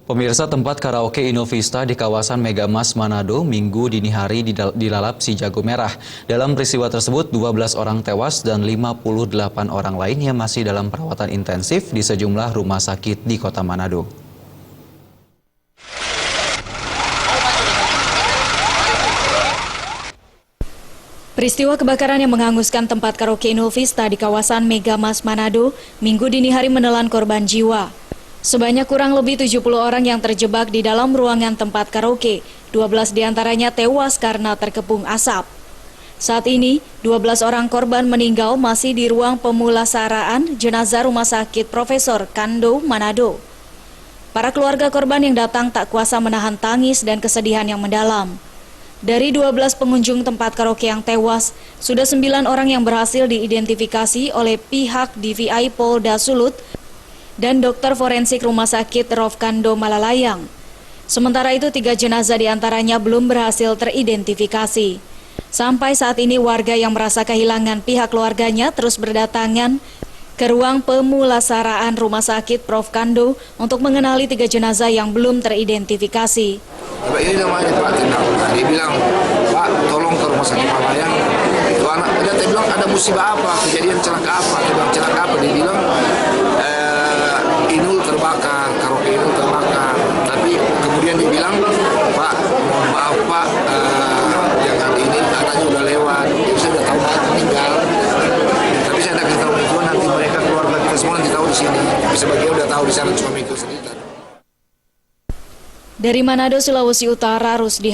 Pemirsa, tempat karaoke Innovista di kawasan Megamas Manado Minggu dini hari dilalap si jago merah. Dalam peristiwa tersebut, 12 orang tewas dan 58 orang lainnya masih dalam perawatan intensif di sejumlah rumah sakit di kota Manado. Peristiwa kebakaran yang menghanguskan tempat karaoke Innovista di kawasan Megamas Manado Minggu dini hari menelan korban jiwa. Sebanyak kurang lebih 70 orang yang terjebak di dalam ruangan tempat karaoke, 12 diantaranya tewas karena terkepung asap. Saat ini, 12 orang korban meninggal masih di ruang pemulasaraan jenazah Rumah Sakit Profesor Kando, Manado. Para keluarga korban yang datang tak kuasa menahan tangis dan kesedihan yang mendalam. Dari 12 pengunjung tempat karaoke yang tewas, sudah 9 orang yang berhasil diidentifikasi oleh pihak DVI Polda Sulut dan dokter forensik Rumah Sakit Prof. Kando Malalayang. Sementara itu 3 jenazah diantaranya belum berhasil teridentifikasi. Sampai saat ini warga yang merasa kehilangan pihak keluarganya terus berdatangan ke ruang pemulasaraan Rumah Sakit Prof. Kando untuk mengenali 3 jenazah yang belum teridentifikasi. Ini namanya Pak Tindak. Dia bilang, Pak tolong ke Rumah Sakit Malalayang. Itu anak, dia bilang ada musibah apa, kejadian celaka apa. Dia bilang celaka apa, dia bilang Inul terbakar, karaoke Inul terbakar. Tapi kemudian dia bilang, Pak mohon maaf Pak, jangan ini, anaknya udah lewat. Saya udah tahu mereka meninggal. Tapi saya tidak tahu itu nanti mereka keluarga kita semua nanti tahu di sini. Tapi sebagian udah tahu di sana suamiku sendiri. Dari Manado, Sulawesi Utara, Rusdi